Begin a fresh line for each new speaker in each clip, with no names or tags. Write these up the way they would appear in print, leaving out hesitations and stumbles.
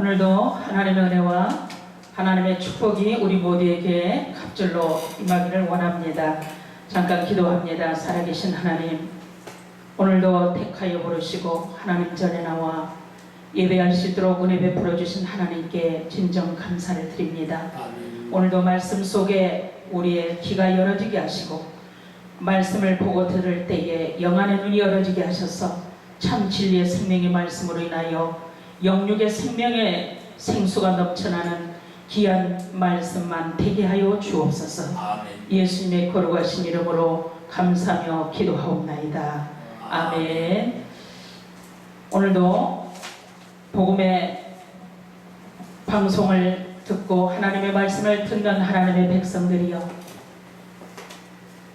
오늘도 하나님의 은혜와 하나님의 축복이 우리 모두에게 갑절로 임하기를 원합니다. 잠깐 기도합니다. 살아계신 하나님, 오늘도 택하여 부르시고 하나님 전에 나와 예배할 수 있도록 은혜 베풀어 주신 하나님께 진정 감사를 드립니다. 오늘도 말씀 속에 우리의 귀가 열어지게 하시고 말씀을 보고 들을 때에 영안의 눈이 열어지게 하셔서 참 진리의 생명의 말씀으로 인하여 영육의 생명의 생수가 넘쳐나는 귀한 말씀만 되게 하여 주옵소서.
아멘.
예수님의 거룩하신 이름으로 감사하며 기도하옵나이다. 아멘. 오늘도 복음의 방송을 듣고 하나님의 말씀을 듣는 하나님의 백성들이여,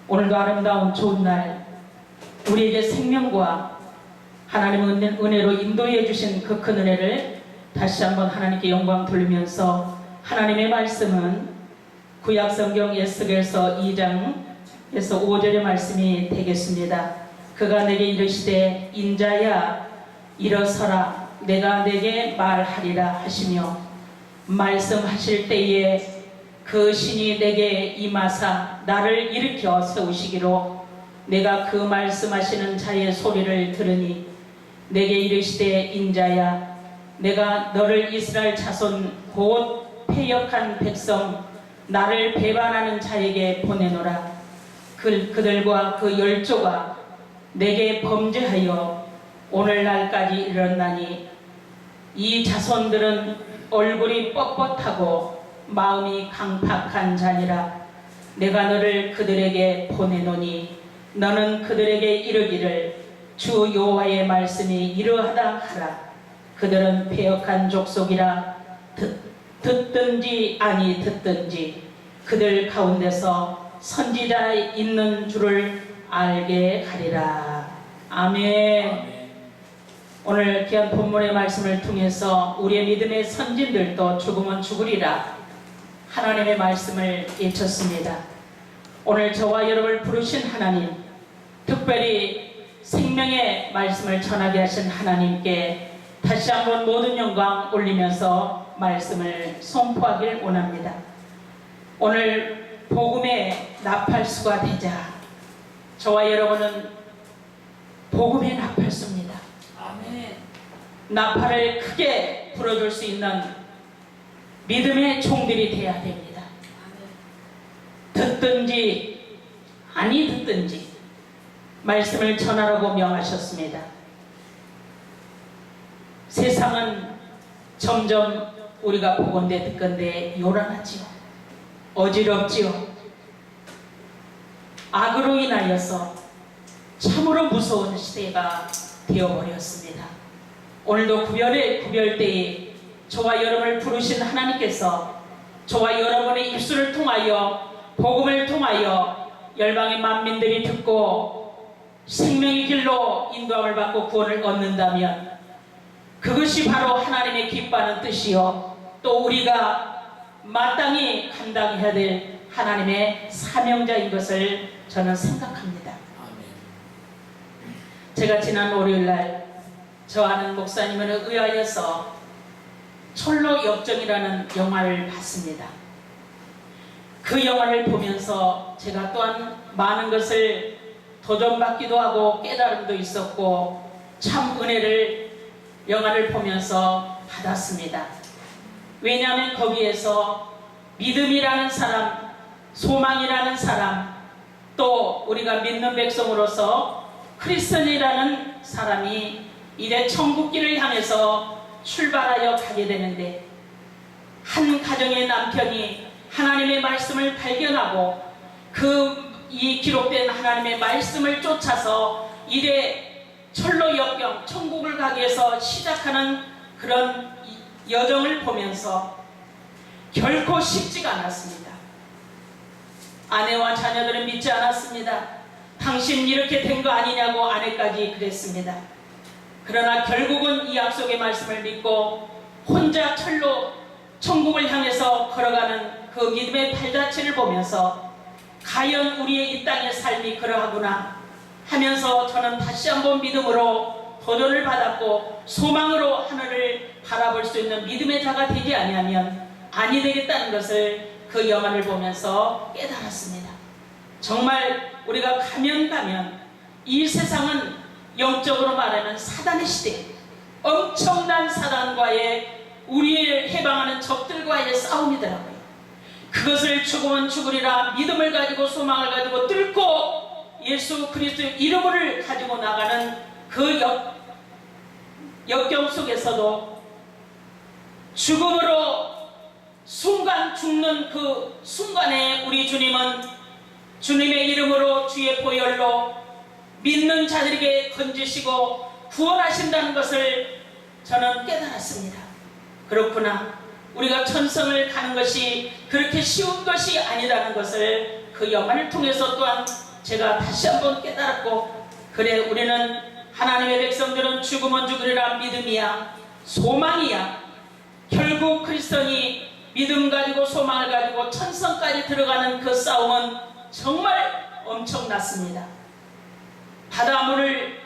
오늘도 아름다운 좋은 날 우리에게 생명과 하나님의 은혜로 인도해 주신 그 큰 은혜를 다시 한번 하나님께 영광 돌리면서, 하나님의 말씀은 구약성경 에스겔서 2장에서 5절의 말씀이 되겠습니다. 그가 내게 이르시되 인자야 일어서라, 내가 내게 말하리라 하시며, 말씀하실 때에 그 신이 내게 임하사 나를 일으켜 세우시기로 내가 그 말씀하시는 자의 소리를 들으니 내게 이르시되 인자야 내가 너를 이스라엘 자손 곧 패역한 백성 나를 배반하는 자에게 보내노라. 그들과 그 열조가 내게 범죄하여 오늘날까지 이르렀나니 이 자손들은 얼굴이 뻣뻣하고 마음이 강팍한 자니라. 내가 너를 그들에게 보내노니 너는 그들에게 이르기를 주 여호와의 말씀이 이러하다 하라. 그들은 패역한 족속이라. 듣든지 아니 듣든지 그들 가운데서 선지자 있는 줄을 알게 하리라. 아멘.
아멘.
오늘 귀한 본문의 말씀을 통해서 우리의 믿음의 선진들도 죽으면 죽으리라 하나님의 말씀을 외쳤습니다. 오늘 저와 여러분을 부르신 하나님, 특별히 생명의 말씀을 전하게 하신 하나님께 다시 한번 모든 영광 올리면서 말씀을 선포하길 원합니다. 오늘 복음의 나팔수가 되자 저와 여러분은 복음의 나팔수입니다.
아멘.
나팔을 크게 불어줄 수 있는 믿음의 총들이 되어야 됩니다. 듣든지 아니 듣든지 말씀을 전하라고 명하셨습니다. 세상은 점점 우리가 보건대 듣건대 요란하지요. 어지럽지요. 악으로 인하여서 참으로 무서운 시대가 되어버렸습니다. 오늘도 구별때에 저와 여러분을 부르신 하나님께서 저와 여러분의 입술을 통하여 복음을 통하여 열방의 만민들이 듣고 생명의 길로 인도함을 받고 구원을 얻는다면 그것이 바로 하나님의 기뻐하는 뜻이요 또 우리가 마땅히 감당해야 될 하나님의 사명자인 것을 저는 생각합니다.
아멘.
제가 지난 월요일날 저 아는 목사님을 의하여서 철로 역정이라는 영화를 봤습니다. 그 영화를 보면서 제가 또한 많은 것을 도전받기도 하고 깨달음도 있었고 참 은혜를 영화를 보면서 받았습니다. 왜냐하면 거기에서 믿음이라는 사람, 소망이라는 사람, 또 우리가 믿는 백성으로서 크리스천이라는 사람이 이제 천국길을 향해서 출발하여 가게 되는데, 한 가정의 남편이 하나님의 말씀을 발견하고 이 기록된 하나님의 말씀을 쫓아서 이래 철로 역경 천국을 가기 위해서 시작하는 그런 여정을 보면서 결코 쉽지가 않았습니다. 아내와 자녀들은 믿지 않았습니다. 당신 이렇게 된 거 아니냐고 아내까지 그랬습니다. 그러나 결국은 이 약속의 말씀을 믿고 혼자 철로 천국을 향해서 걸어가는 그 믿음의 발자취를 보면서 과연 우리의 이 땅의 삶이 그러하구나 하면서 저는 다시 한번 믿음으로 도전을 받았고 소망으로 하늘을 바라볼 수 있는 믿음의 자가 되지 아니하면 아니 되겠다는 것을 그 영화를 보면서 깨달았습니다. 정말 우리가 가면 이 세상은 영적으로 말하면 사단의 시대, 엄청난 사단과의 우리를 해방하는 적들과의 싸움이더라고요. 그것을 죽으면 죽으리라 믿음을 가지고 소망을 가지고 뚫고 예수 그리스도의 이름을 가지고 나가는 그 역경 속에서도 죽음으로 순간 죽는 그 순간에 우리 주님은 주님의 이름으로 주의 보혈로 믿는 자들에게 건지시고 구원하신다는 것을 저는 깨달았습니다. 그렇구나. 우리가 천성을 가는 것이 그렇게 쉬운 것이 아니라는 것을 그 영화를 통해서 또한 제가 다시 한번 깨달았고, 그래 우리는 하나님의 백성들은 죽으면 죽으리라 믿음이야, 소망이야. 결국 그리스도인이 믿음 가지고 소망을 가지고 천성까지 들어가는 그 싸움은 정말 엄청났습니다. 바닷물을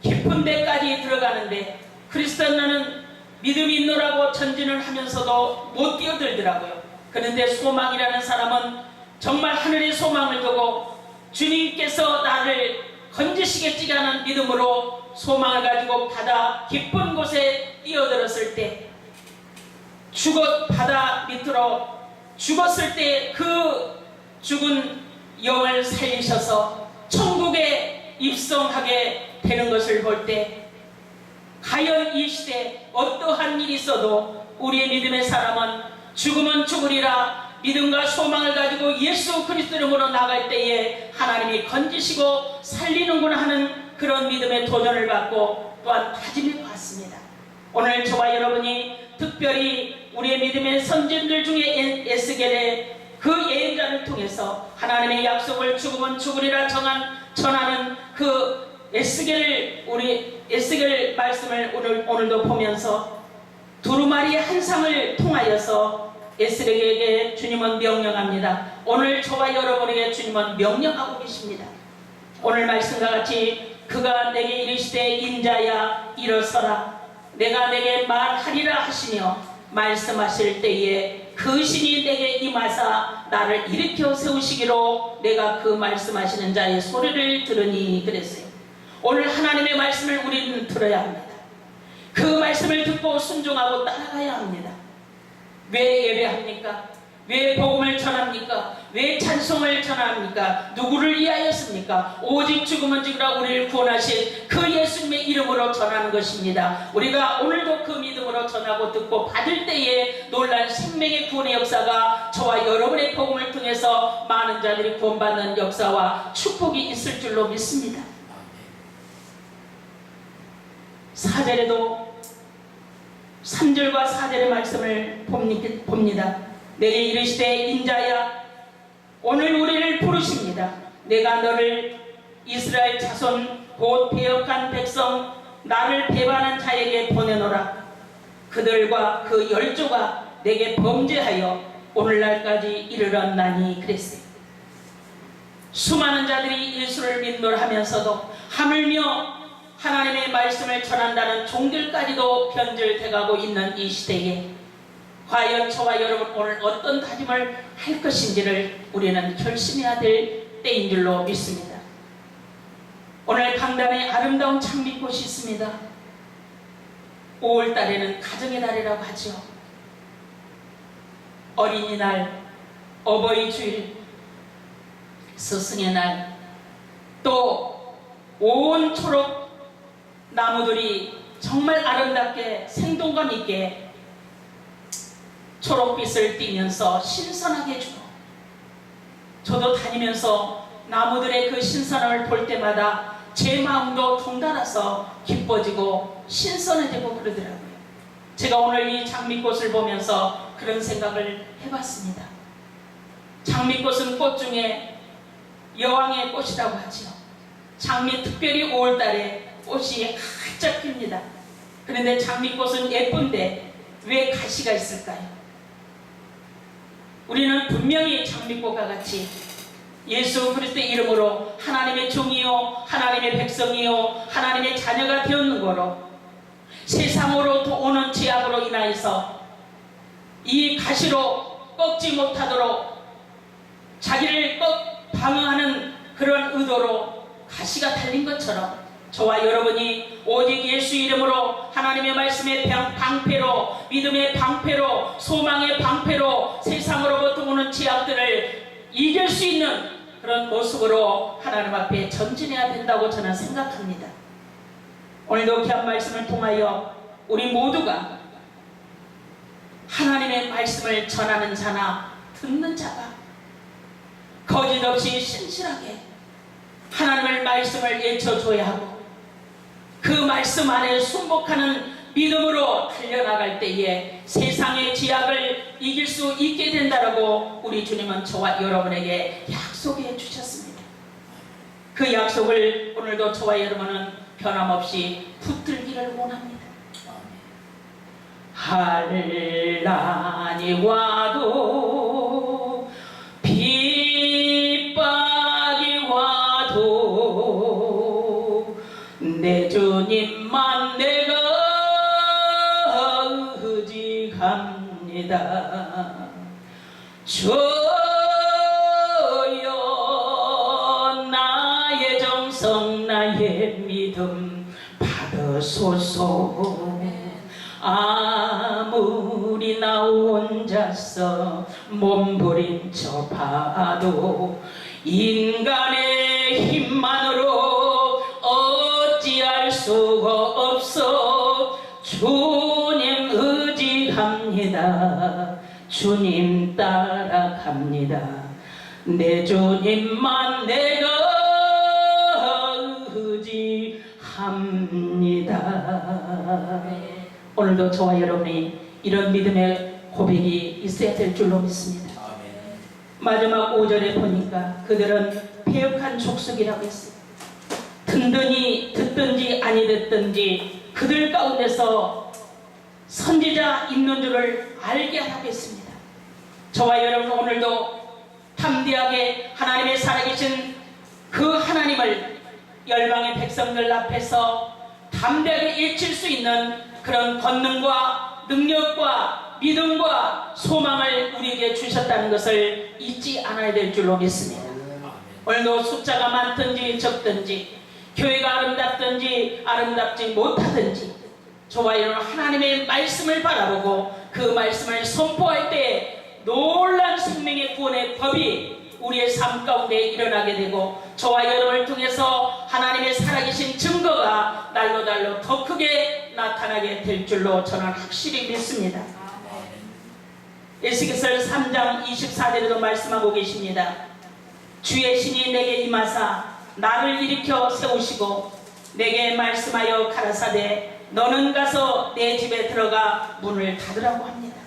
깊은 데까지 들어가는데 그리스도인은 믿음이 있노라고 전진을 하면서도 못 뛰어들더라고요. 그런데 소망이라는 사람은 정말 하늘의 소망을 두고 주님께서 나를 건지시겠지 하는 믿음으로 소망을 가지고 바다 깊은 곳에 뛰어들었을 때, 바다 밑으로 죽었을 때 그 죽은 영을 살리셔서 천국에 입성하게 되는 것을 볼 때, 과연 이 시대에 어떠한 일이 있어도 우리의 믿음의 사람은 죽으면 죽으리라 믿음과 소망을 가지고 예수 그리스도 이름으로 나갈 때에 하나님이 건지시고 살리는구나 하는 그런 믿음의 도전을 받고 또한 다짐을 받습니다. 오늘 저와 여러분이 특별히 우리의 믿음의 선진들 중에 에스겔의 그 예언자를 통해서 하나님의 약속을 죽으면 죽으리라 전하는 그 에스겔 말씀을 오늘도 보면서 두루마리 한 상을 통하여서 에스겔에게 주님은 명령합니다. 오늘 저와 여러분에게 주님은 명령하고 계십니다. 오늘 말씀과 같이 그가 내게 이르시되 인자야 일어서라 내가 내게 말하리라 하시며 말씀하실 때에 그 신이 내게 임하사 나를 일으켜 세우시기로 내가 그 말씀하시는 자의 소리를 들으니 그랬어요. 오늘 하나님의 말씀을 우리는 들어야 합니다. 그 말씀을 듣고 순종하고 따라가야 합니다. 왜 예배합니까? 왜 복음을 전합니까? 왜 찬송을 전합니까? 누구를 위하였습니까? 오직 죽으면 죽으라 우리를 구원하신 그 예수님의 이름으로 전하는 것입니다. 우리가 오늘도 그 믿음으로 전하고 듣고 받을 때에 놀란 생명의 구원의 역사가 저와 여러분의 복음을 통해서 많은 자들이 구원받는 역사와 축복이 있을 줄로 믿습니다. 4절에도 3절과 4절의 말씀을 봅니다. 내게 이르시되 인자야 오늘 우리를 부르십니다. 내가 너를 이스라엘 자손 곧 배역한 백성 나를 배반한 자에게 보내노라. 그들과 그 열조가 내게 범죄하여 오늘날까지 이르렀나니 그랬어요. 수많은 자들이 예수를 믿노라 하면서도 하물며 하나님의 말씀을 전한다는 종들까지도 변절돼가고 있는 이 시대에 과연 저와 여러분 오늘 어떤 다짐을 할 것인지를 우리는 결심해야 될 때인 줄로 믿습니다. 오늘 강단에 아름다운 장미꽃이 있습니다. 5월달에는 가정의 달이라고 하죠. 어린이날, 어버이주일, 스승의 날, 또 온 초록 나무들이 정말 아름답게 생동감 있게 초록빛을 띠면서 신선하게 해주고, 저도 다니면서 나무들의 그 신선함을 볼 때마다 제 마음도 덩달아서 기뻐지고 신선해지고 그러더라고요. 제가 오늘 이 장미꽃을 보면서 그런 생각을 해봤습니다. 장미꽃은 꽃 중에 여왕의 꽃이라고 하죠. 장미 특별히 5월달에 꽃이 활짝 핍니다. 그런데 장미꽃은 예쁜데 왜 가시가 있을까요? 우리는 분명히 장미꽃과 같이 예수 그리스도의 이름으로 하나님의 종이요 하나님의 백성이요 하나님의 자녀가 되었는 거로 세상으로부터 오는 죄악으로 인하여서 이 가시로 꺾지 못하도록 자기를 방어하는 그런 의도로 가시가 달린 것처럼 저와 여러분이 오직 예수 이름으로 하나님의 말씀의 방패로 믿음의 방패로 소망의 방패로 세상으로부터 오는 죄악들을 이길 수 있는 그런 모습으로 하나님 앞에 전진해야 된다고 저는 생각합니다. 오늘도 귀한 말씀을 통하여 우리 모두가 하나님의 말씀을 전하는 자나 듣는 자가 거짓없이 신실하게 하나님의 말씀을 외쳐줘야 하고 그 말씀 안에 순복하는 믿음으로 달려나갈 때에 세상의 죄악을 이길 수 있게 된다라고 우리 주님은 저와 여러분에게 약속해 주셨습니다. 그 약속을 오늘도 저와 여러분은 변함없이 붙들기를 원합니다. 한란이 와도 핍박이 와도 내 주님만 내가 의지합니다. 주여 나의 정성 나의 믿음 받으소서. 아무리 나 혼자서 몸부림쳐 봐도 인간의 힘만으로 어찌할 수가 없어. 주님 의지합니다. 주님 따라갑니다. 내 주님만 내가 의지합니다. 오늘도 저와 여러분이 이런 믿음의 고백이 있어야 될 줄로 믿습니다. 마지막 5절에 보니까 그들은 패역한 족속이라고 했어요. 듣든지 아니 듣든지 그들 가운데서 선지자 있는 줄을 알게 하라고 했습니다. 저와 여러분 오늘도 담대하게 하나님의 살아계신 그 하나님을 열방의 백성들 앞에서 담대하게 일칠 수 있는 그런 권능과 능력과 믿음과 소망을 우리에게 주셨다는 것을 잊지 않아야 될 줄로 믿습니다. 오늘도 숫자가 많든지 적든지 교회가 아름답든지 아름답지 못하든지 저와 여러분 하나님의 말씀을 바라보고 그 말씀을 선포할 때 놀라운 생명의 구원의 법이 우리의 삶 가운데 일어나게 되고 저와 여러분을 통해서 하나님의 살아계신 증거가 날로 더 크게 나타나게 될 줄로 저는 확실히 믿습니다. 에스겔서 3장 24절에도 말씀하고 계십니다. 주의 신이 내게 임하사 나를 일으켜 세우시고 내게 말씀하여 가라사대 너는 가서 내 집에 들어가 문을 닫으라고 합니다.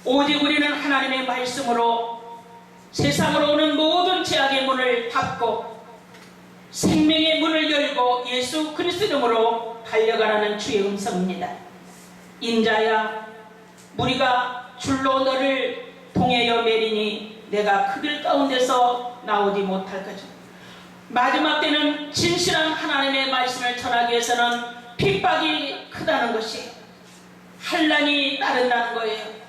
오직 우리는 하나님의 말씀으로 세상으로 오는 모든 죄악의 문을 닫고 생명의 문을 열고 예수 그리스도 이름으로 달려가라는 주의 음성입니다. 인자야 무리가 줄로 너를 동해여 매리니 내가 그들 가운데서 나오지 못할 것이다. 마지막 때는 진실한 하나님의 말씀을 전하기 위해서는 핍박이 크다는 것이 환난이 따른다는 거예요.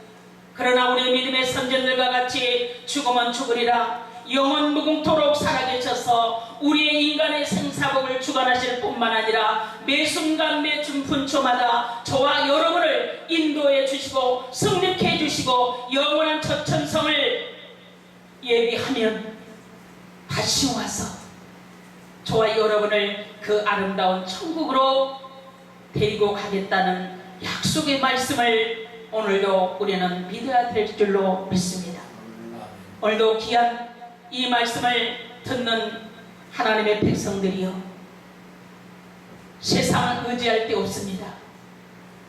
그러나 우리 믿음의 선전들과 같이 죽으면 죽으리라 영원 무궁토록 살아계셔서 우리의 인간의 생사복을 주관하실 뿐만 아니라 매 순간 매 분초마다 저와 여러분을 인도해 주시고 승리케 해 주시고 영원한 첫 천성을 예비하면 다시 와서 저와 여러분을 그 아름다운 천국으로 데리고 가겠다는 약속의 말씀을 오늘도 우리는 믿어야 될 줄로 믿습니다. 오늘도 귀한 이 말씀을 듣는 하나님의 백성들이여 세상 의지할 데 없습니다.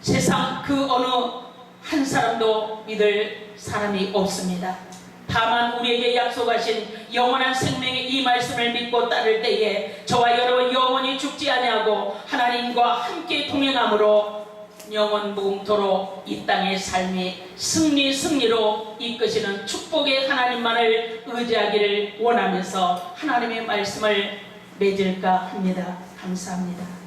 세상 그 어느 한 사람도 믿을 사람이 없습니다. 다만 우리에게 약속하신 영원한 생명의 이 말씀을 믿고 따를 때에 저와 여러분 영원히 죽지 아니하고 하나님과 함께 동행함으로 영원 무궁토록 이 땅의 삶이 승리로 이끄시는 축복의 하나님만을 의지하기를 원하면서 하나님의 말씀을 맺을까 합니다. 감사합니다.